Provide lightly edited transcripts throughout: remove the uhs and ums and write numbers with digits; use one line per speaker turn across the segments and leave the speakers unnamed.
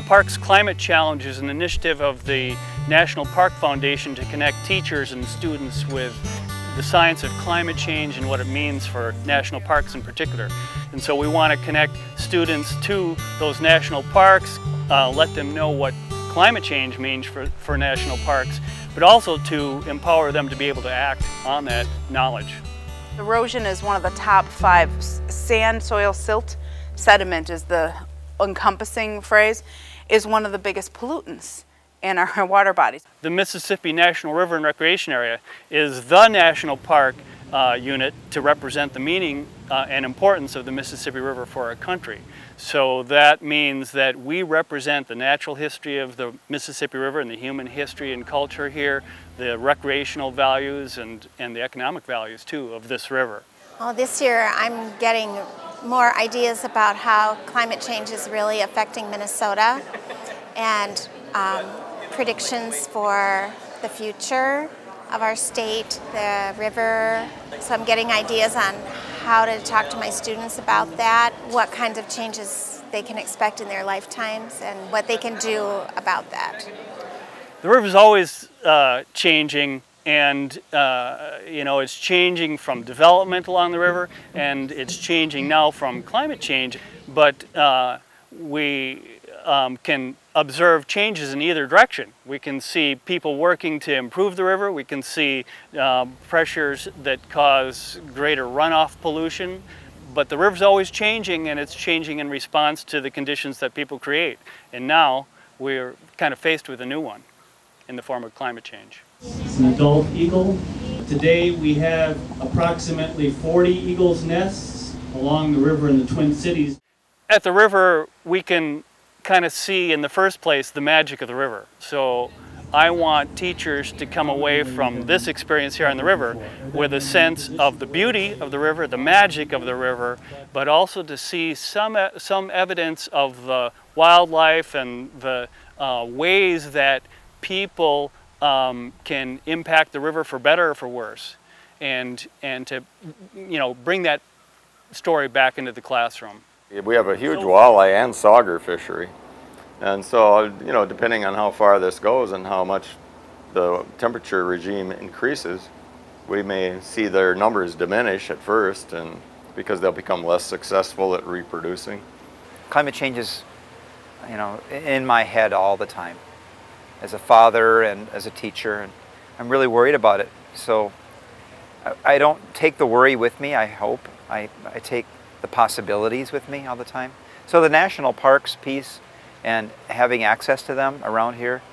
The Parks Climate Challenge is an initiative of the National Park Foundation to connect teachers and students with the science of climate change and what it means for national parks in particular. And so we want to connect students to those national parks, let them know what climate change means for national parks, but also to empower them to be able to act on that knowledge.
Erosion is one of the top 5. Sand, soil, silt, sediment is the encompassing phrase, is one of the biggest pollutants in our water bodies.
The Mississippi National River and Recreation Area is the national park unit to represent the meaning and importance of the Mississippi River for our country. So that means that we represent the natural history of the Mississippi River and the human history and culture here, the recreational values and the economic values too of this river.
Well, this year I'm getting more ideas about how climate change is really affecting Minnesota and predictions for the future of our state, the river. So I'm getting ideas on how to talk to my students about that, what kinds of changes they can expect in their lifetimes, and what they can do about that.
The river is always changing, and you know, it's changing from development along the river, and it's changing now from climate change, but we can observe changes in either direction. We can see people working to improve the river. We can see pressures that cause greater runoff pollution. But the river's always changing, and it's changing in response to the conditions that people create. And now we're kind of faced with a new one in the form of climate change.
It's an adult eagle. Today we have approximately 40 eagles' nests along the river in the Twin Cities.
At the river, we can kind of see in the first place the magic of the river. So I want teachers to come away from this experience here on the river with a sense of the beauty of the river, the magic of the river, but also to see some evidence of the wildlife and the ways that people can impact the river for better or for worse, and to, you know, bring that story back into the classroom.
We have a huge walleye and sauger fishery, and so, you know, depending on how far this goes and how much the temperature regime increases, we may see their numbers diminish at first, and because they'll become less successful at reproducing.
Climate change is, you know, in my head all the time, as a father and as a teacher, and I'm really worried about it. So I don't take the worry with me, I hope. I take the possibilities with me all the time. So the national parks piece and having access to them around here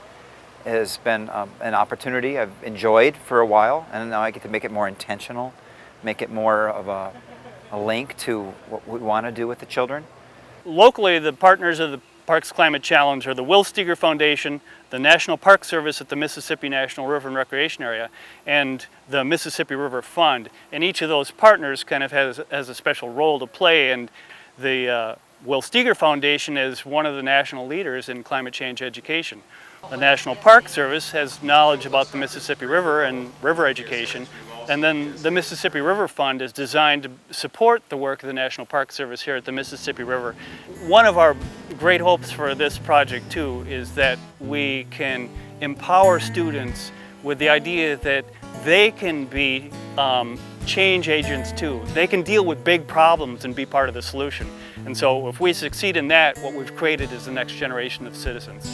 has been an opportunity I've enjoyed for a while, and now I get to make it more intentional, make it more of a link to what we want to do with the children.
Locally, the partners of the Parks Climate Challenge are the Will Steger Foundation, the National Park Service at the Mississippi National River and Recreation Area, and the Mississippi River Fund. And each of those partners kind of has a special role to play, and the Will Steger Foundation is one of the national leaders in climate change education. The National Park Service has knowledge about the Mississippi River and river education, and then the Mississippi River Fund is designed to support the work of the National Park Service here at the Mississippi River. One of our great hopes for this project too is that we can empower students with the idea that they can be change agents too. They can deal with big problems and be part of the solution. And so if we succeed in that, what we've created is the next generation of citizens.